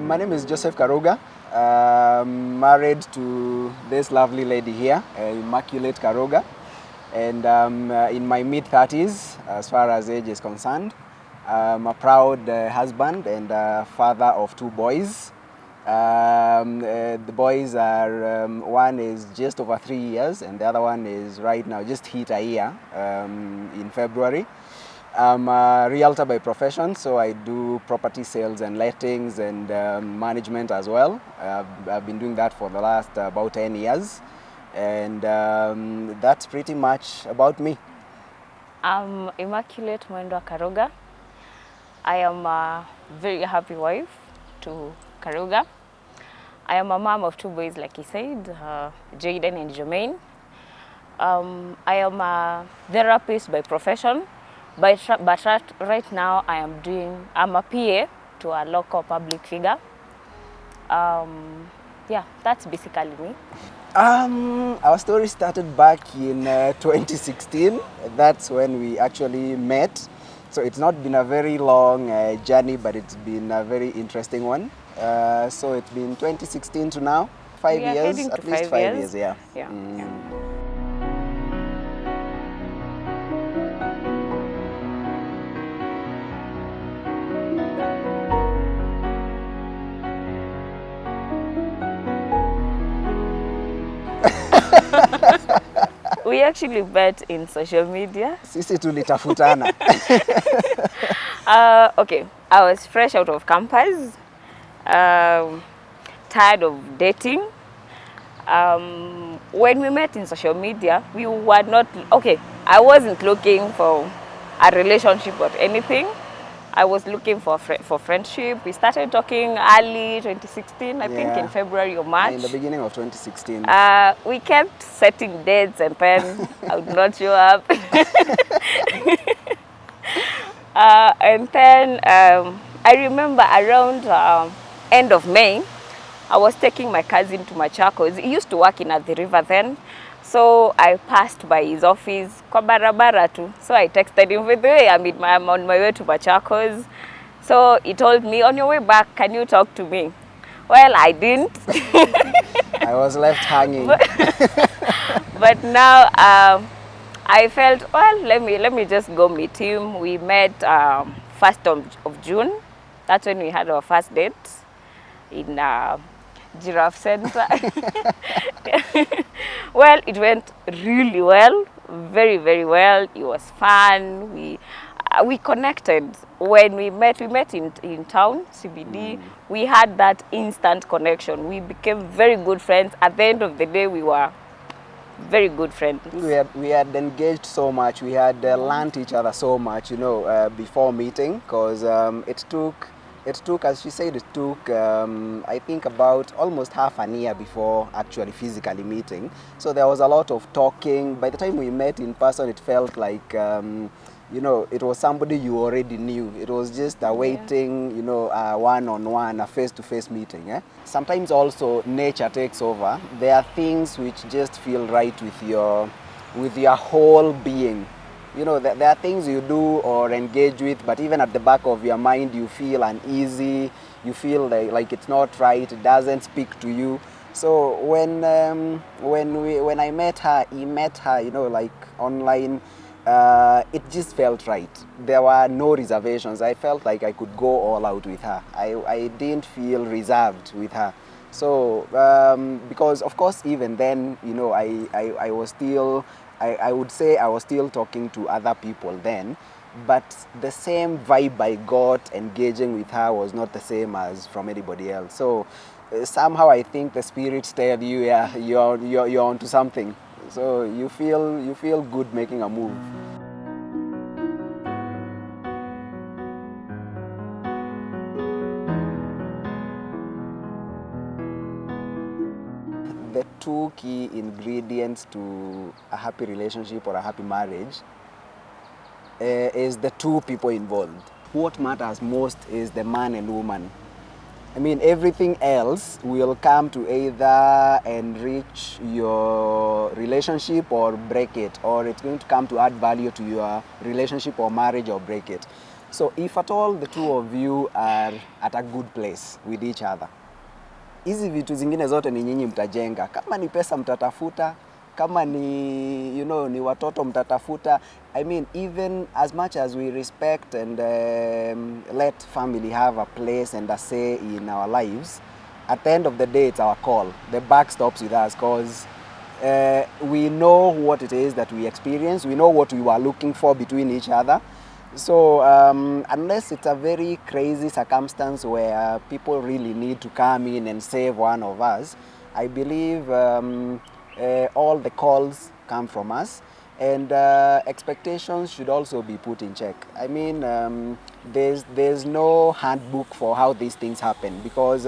My name is Joseph Karuga. Married to this lovely lady here, Immaculate Karuga. And in my mid-30s, as far as age is concerned. I'm a proud husband and father of 2 boys. The boys are, one is just over 3 years and the other one is right now just hit a year in February. I'm a realtor by profession, so I do property sales and lettings and management as well. I've been doing that for the last about 10 years, and that's pretty much about me. I'm Immaculate Karuga. I am a very happy wife to Karuga. I am a mom of 2 boys, like he said, Jaden and Jermaine. I am a therapist by profession. But right now I'm a PA to a local public figure. Yeah, that's basically me. Our story started back in 2016. That's when we actually met. So it's not been a very long journey, but it's been a very interesting one. So it's been 2016 to now, 5 years, at least 5 years, yeah. Yeah. We actually met in social media. Sisi tulitafutana. Okay, I was fresh out of campus, tired of dating. When we met in social media, we were not, okay, I wasn't looking for a relationship or anything. I was looking for friendship. We started talking early 2016, I think in February or March. In the beginning of 2016. We kept setting dates and then I would not show up. And then I remember around end of May, I was taking my cousin to Machakos. He used to work in at the river then. So I passed by his office, kwa barabara tu. So I texted him, with the way I'm on my way to Machakos. So he told me, on your way back, can you talk to me? Well, I didn't. I was left hanging. But now I felt, well, let me just go meet him. We met 1st of June. That's when we had our first date in Giraffe Center. Well, it went really well, very, very well. It was fun. We connected. When we met in town, CBD. We had that instant connection. We became very good friends. At the end of the day, we were very good friends. We had engaged so much. We had learned each other so much, you know, before meeting, because it took, as she said, it took, I think, about almost half an year before actually physically meeting. So there was a lot of talking. By the time we met in person, it felt like, you know, it was somebody you already knew. It was just a waiting, you know, one-on-one, a face-to-face meeting. Eh? Sometimes also nature takes over. There are things which just feel right with your whole being. You know, there are things you do or engage with, but even at the back of your mind, you feel uneasy. You feel like it's not right. It doesn't speak to you. So when I met her, you know, like online, it just felt right. There were no reservations. I felt like I could go all out with her. I didn't feel reserved with her. So because of course even then, you know, I was still. I would say I was still talking to other people then, but the same vibe I got engaging with her was not the same as from anybody else. So somehow I think the spirits tell you, yeah, you're onto something. So you feel good making a move. The 2 key ingredients to a happy relationship or a happy marriage is the 2 people involved. What matters most is the man and woman. I mean, everything else will come to either enrich your relationship or break it, or it's going to come to add value to your relationship or marriage or break it. So if at all the two of you are at a good place with each other, hizi vitu zingine zote ni nyinyi mtajenga. Kama ni pesa mtatafuta, kama ni, you know, ni watoto mtatafuta. I mean, even as much as we respect and let family have a place and a say in our lives, at the end of the day, it's our call. The buck stops with us, because we know what it is that we experience. We know what we were looking for between each other. So unless it's a very crazy circumstance where people really need to come in and save one of us, I believe all the calls come from us, and expectations should also be put in check. I mean, there's no handbook for how these things happen, because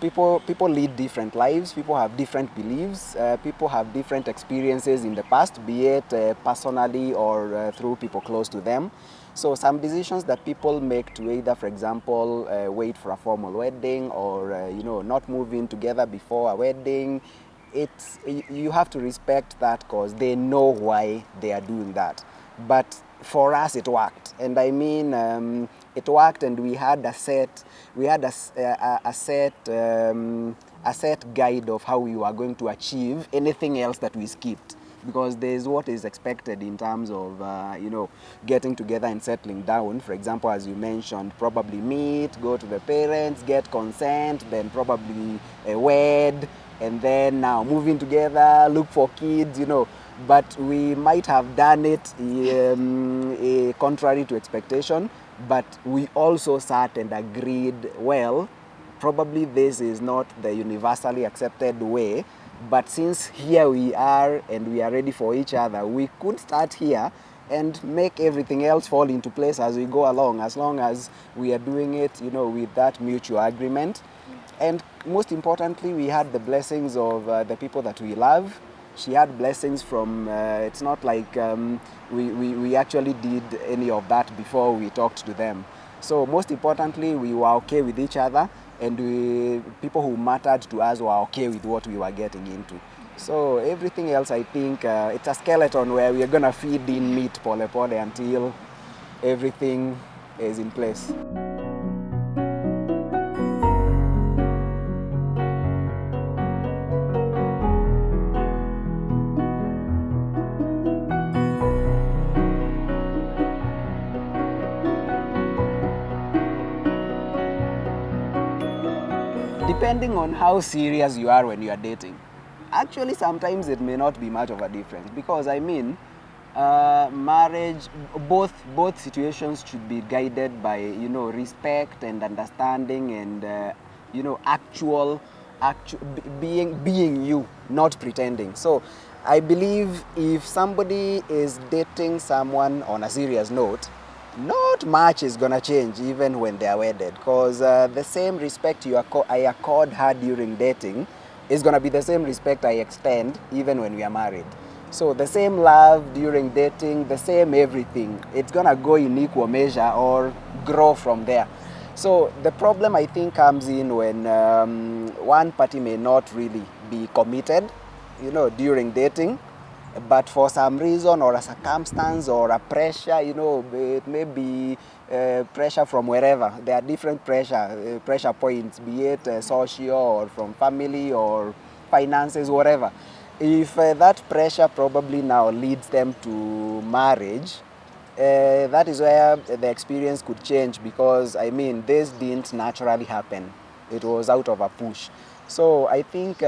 people lead different lives, people have different beliefs, people have different experiences in the past, be it personally or through people close to them. So some decisions that people make to either, for example, wait for a formal wedding, or you know, not move in together before a wedding, you have to respect that, because they know why they are doing that. But for us, it worked, and I mean, it worked, and we had a set guide of how we were going to achieve anything else that we skipped. Because there's what is expected in terms of, you know, getting together and settling down. For example, as you mentioned, probably meet, go to the parents, get consent, then probably wed, and then now moving together, look for kids, you know. But we might have done it contrary to expectation, but we also sat and agreed, well, probably this is not the universally accepted way, but since here we are and we are ready for each other, we could start here and make everything else fall into place as we go along, as long as we are doing it, you know, with that mutual agreement. And most importantly, we had the blessings of the people that we love. She had blessings from, it's not like we actually did any of that before we talked to them. So most importantly, we were okay with each other, and people who mattered to us were okay with what we were getting into. So everything else, I think, it's a skeleton where we're gonna feed in meat pole pole until everything is in place. Depending on how serious you are when you are dating, actually sometimes it may not be much of a difference, because I mean, marriage, both situations should be guided by, you know, respect and understanding, and you know, actual being you, not pretending. So I believe if somebody is dating someone on a serious note, not much is gonna change even when they are wedded, because the same respect I accord her during dating is gonna be the same respect I extend even when we are married. So the same love during dating, the same everything, it's gonna go in equal measure or grow from there. So the problem, I think, comes in when one party may not really be committed, you know, during dating, but for some reason or a circumstance or a pressure, you know, it may be pressure from wherever. There are different pressure points, be it social or from family or finances, whatever. If that pressure probably now leads them to marriage, that is where the experience could change, because I mean, this didn't naturally happen. It was out of a push. So I think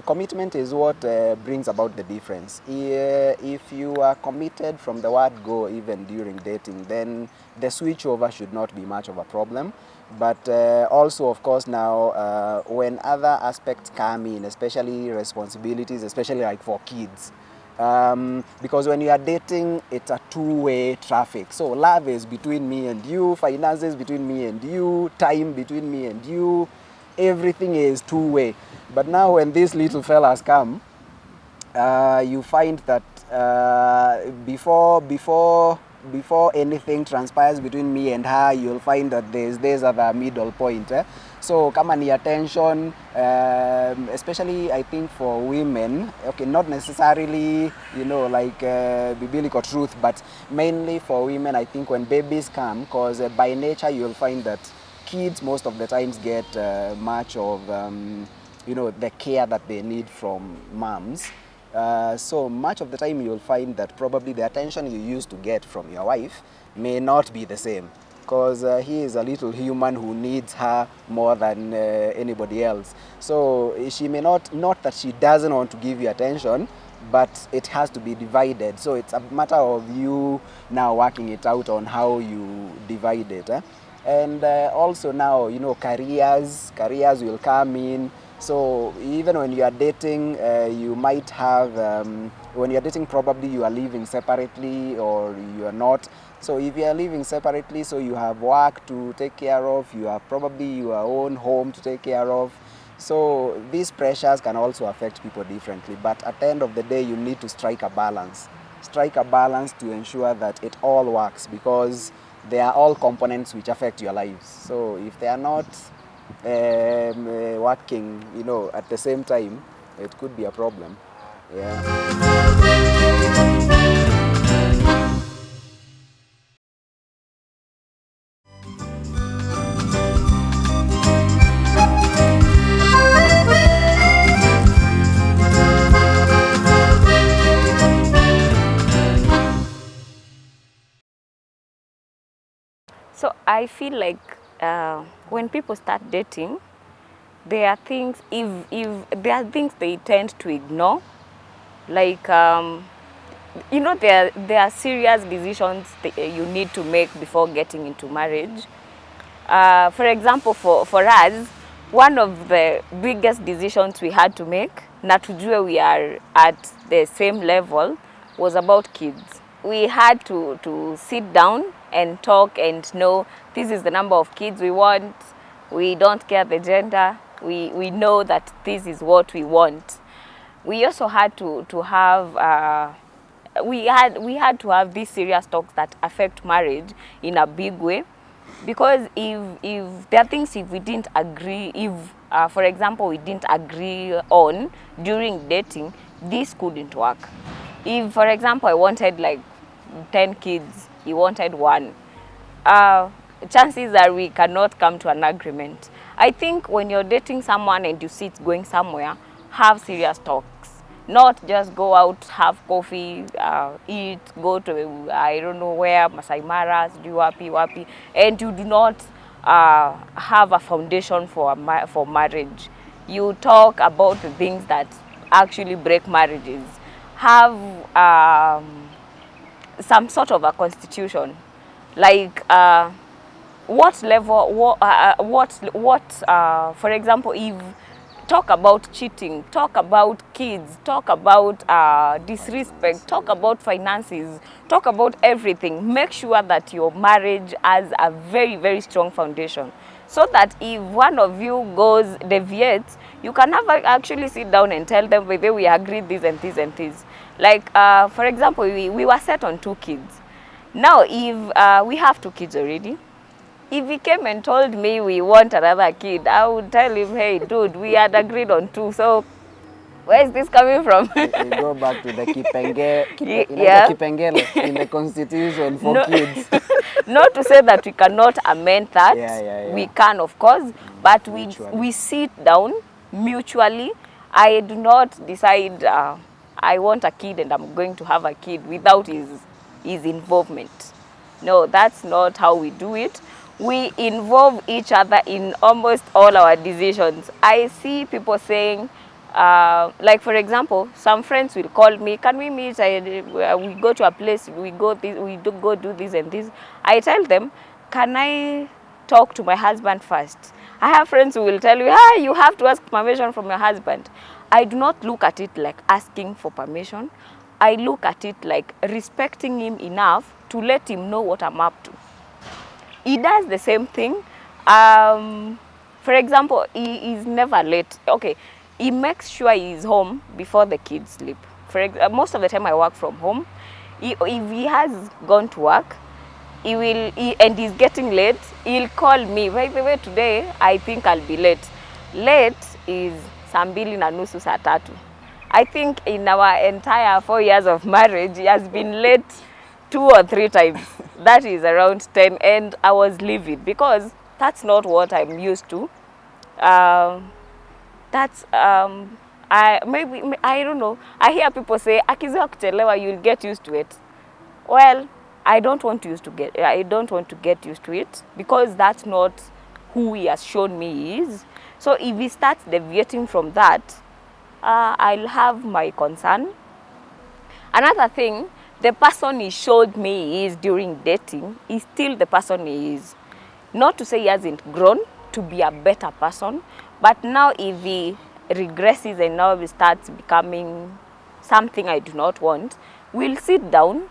commitment is what brings about the difference. If you are committed from the word go, even during dating, then the switch over should not be much of a problem. But also, of course, now when other aspects come in, especially responsibilities, especially like for kids, because when you are dating, it's a two-way traffic. So love is between me and you, finances between me and you, time between me and you, everything is two-way. But now when these little fellas come, you find that before before anything transpires between me and her, you'll find that there's other middle point. So kama ni attention, especially I think for women, okay, not necessarily, you know, like biblical truth, but mainly for women, I think when babies come, because by nature you'll find that kids most of the times get much of, you know, the care that they need from moms. So much of the time you'll find that probably the attention you used to get from your wife may not be the same, because he is a little human who needs her more than anybody else. So she may not that she doesn't want to give you attention, but it has to be divided. So it's a matter of you now working it out on how you divide it. And also now, you know, careers will come in. So even when you are dating, you might have, when you are dating, probably you are living separately or you are not. So if you are living separately, so you have work to take care of, you have probably your own home to take care of. So these pressures can also affect people differently. But at the end of the day, you need to strike a balance. Strike a balance to ensure that it all works, because they are all components which affect your lives. So if they are not working, you know, at the same time, it could be a problem. Yeah. So I feel like when people start dating, there are things, if there are things they tend to ignore, like you know, there are serious decisions that you need to make before getting into marriage. For example, for us, one of the biggest decisions we had to make, na tujue we are at the same level, was about kids. We had to sit down and talk and know this is the number of kids we want. We don't care the gender. We know that this is what we want. We also had to have we had to have these serious talks that affect marriage in a big way, because if there are things, if we didn't agree, if for example we didn't agree on during dating, this couldn't work. If for example I wanted like 10 kids, he wanted 1, chances are we cannot come to an agreement. I think when you're dating someone and you see it's going somewhere, have serious talks. Not just go out, have coffee, eat, go to, I don't know where, Masai Mara, do wapi, and you do not have a foundation for marriage. You talk about the things that actually break marriages. Have some sort of a constitution, like what level, for example, if talk about cheating, talk about kids, talk about disrespect, talk about finances, talk about everything. Make sure that your marriage has a very, very strong foundation, so that if one of you deviates, you can never actually sit down and tell them whether we agreed this and this and this. Like for example, we were set on 2 kids. Now if we have 2 kids already, if he came and told me we want another kid, I would tell him, hey, dude, we had agreed on 2. So where is this coming from? You go back to the Yeah. kipengele in the constitution for kids. Not to say that we cannot amend that. Yeah. We can, of course, but we sit down mutually. I do not decide I want a kid and I'm going to have a kid without his involvement. No, that's not how we do it. We involve each other in almost all our decisions. I see people saying, like for example, some friends will call me, can we meet? We go to a place, we go do this and this. I tell them, can I talk to my husband first? I have friends who will tell you, you have to ask permission from your husband. I do not look at it like asking for permission. I look at it like respecting him enough to let him know what I'm up to. He does the same thing. For example, he is never late. Okay, he makes sure he is home before the kids sleep. Most of the time I work from home. if he has gone to work, and he's getting late, he'll call me. By the way, today I think I'll be late. Late is saa 2:30 saa 3. I think in our entire 4 years of marriage, he has been late 2 or 3 times. That is around 10, and I was livid because that's not what I'm used to. That's I don't know. I hear people say akizoea kuchelewa, you'll get used to it. Well, I don't want to get used to it because that's not who he has shown me he is. So if he starts deviating from that, I'll have my concern. Another thing, the person he showed me he is during dating is still the person he is. Not to say he hasn't grown to be a better person, but now if he regresses and now he starts becoming something I do not want, we'll sit down,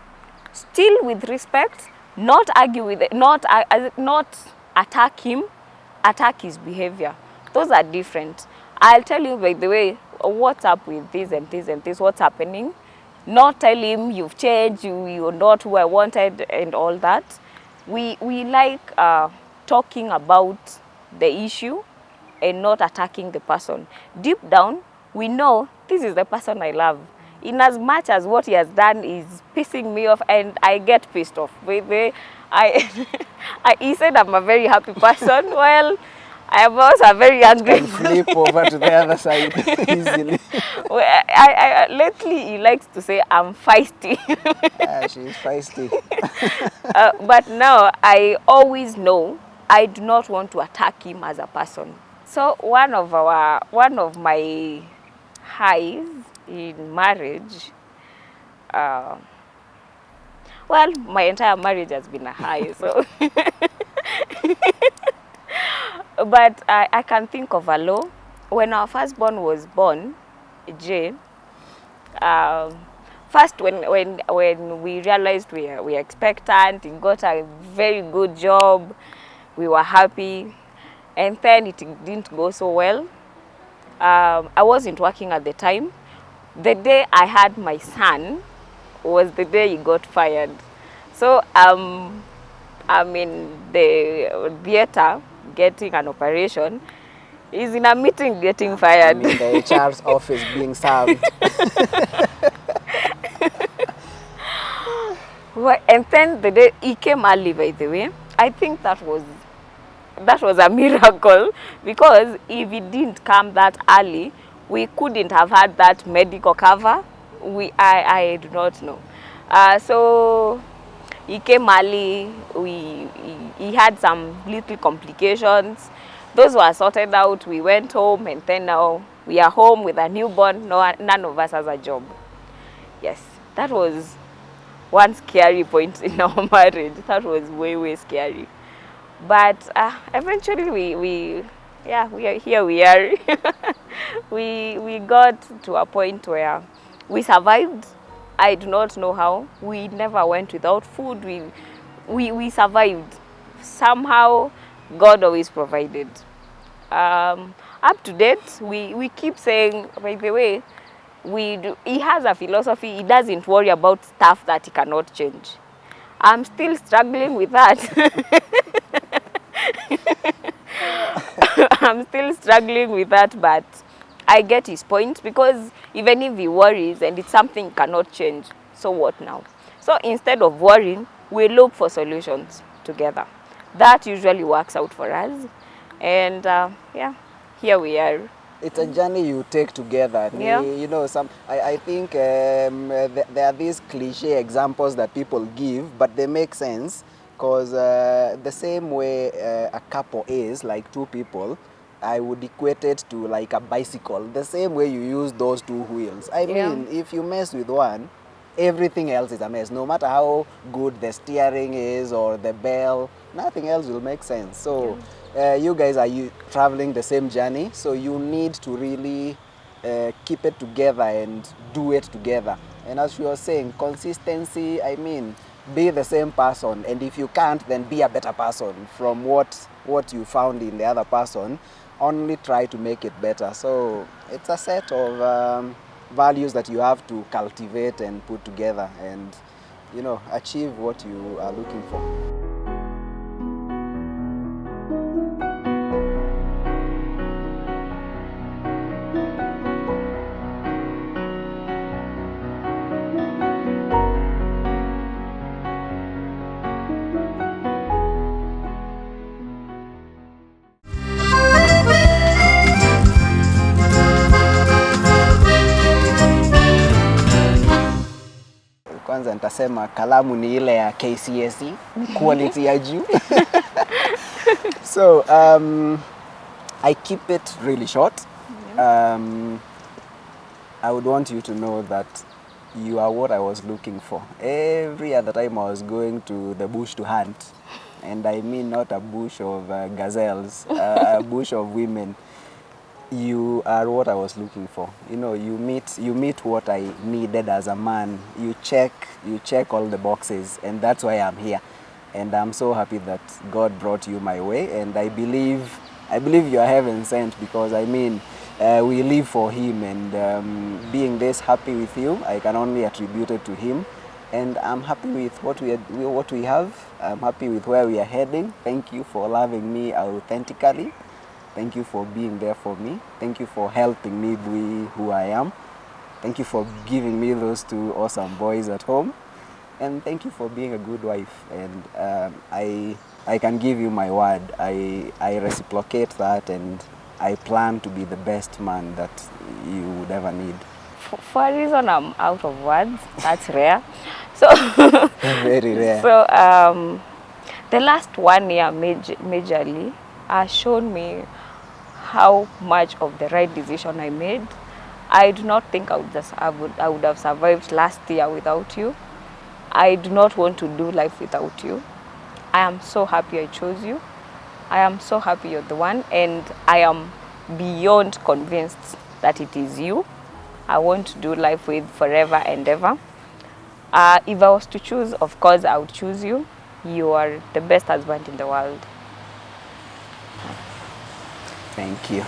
still with respect, not argue with it, not attack him, attack his behavior. Those are different. I'll tell you, by the way, what's up with this and this and this, what's happening. Not tell him you've changed, you're not who I wanted and all that. We like talking about the issue and not attacking the person. Deep down, we know this is the person I love. In as much as what he has done is pissing me off, and I get pissed off. He said I'm a very happy person. Well, I am also a very angry And flip over to the other side easily. Well, lately he likes to say I'm feisty. She's feisty. But now I always know I do not want to attack him as a person. So one of my highs in marriage, well, my entire marriage has been a high, so but I can think of a low. When our firstborn was born, Jay, first when we realized we are expectant, he got a very good job, we were happy, and then it didn't go so well. I wasn't working at the time. The day I had my son was the day he got fired. So I'm in the theater getting an operation. He's in a meeting getting fired. I'm in the HR's office being served. And then the day he came early, by the way, I think that was a miracle, because if he didn't come that early, we couldn't have had that medical cover. I do not know. So he came early. He had some little complications. Those were sorted out. We went home, and then now we are home with a newborn. None of us has a job. Yes, that was one scary point in our marriage. That was way scary. But eventually we are here. We are. we got to a point where we survived. I do not know how. We never went without food. We survived. Somehow God always provided. Up to date, we keep saying, by the way, he has a philosophy. He doesn't worry about stuff that he cannot change. I'm still struggling with that. I'm still struggling with that, but I get his point, because even if he worries and it's something he cannot change, so what now? So instead of worrying, we look for solutions together. That usually works out for us. And here we are. It's a journey you take together. Yeah. You know, I think there are these cliche examples that people give, but they make sense, because the same way a couple is, like two people, I would equate it to like a bicycle. The same way you use those two wheels. I mean, if you mess with one, everything else is a mess. No matter how good the steering is or the bell, nothing else will make sense. So you guys are traveling the same journey, so you need to really keep it together and do it together. And as you were saying, consistency, I mean, be the same person, and if you can't, then be a better person from what you found in the other person. Only try to make it better. So it's a set of values that you have to cultivate and put together, and achieve what you are looking for. Kwanza nitasema kalamu ni ile ya KCSE, quality ya juu. So, I keep it really short. I would want you to know that you are what I was looking for. Every other time I was going to the bush to hunt, and I mean not a bush of gazelles, a bush of women. You are what I was looking for. You meet what I needed as a man. You check all the boxes, and that's why I'm here. And I'm so happy that God brought you my way, and I believe you are heaven sent, because we live for Him, and being this happy with you, I can only attribute it to Him. And I'm happy with what we have. I'm happy with where we are heading. Thank you for loving me authentically. Thank you for being there for me. Thank you for helping me be who I am. Thank you for giving me those two awesome boys at home. And thank you for being a good wife. And I can give you my word. I reciprocate that, and I plan to be the best man that you would ever need. For a reason, I'm out of words. That's rare. So very rare. So the last 1 year majorly has shown me how much of the right decision I made. I do not think I would have survived last year without you. I do not want to do life without you. I am so happy I chose you. I am so happy you're the one, and I am beyond convinced that it is you I want to do life with forever and ever. If I was to choose, of course I would choose you. You are the best husband in the world. Thank you.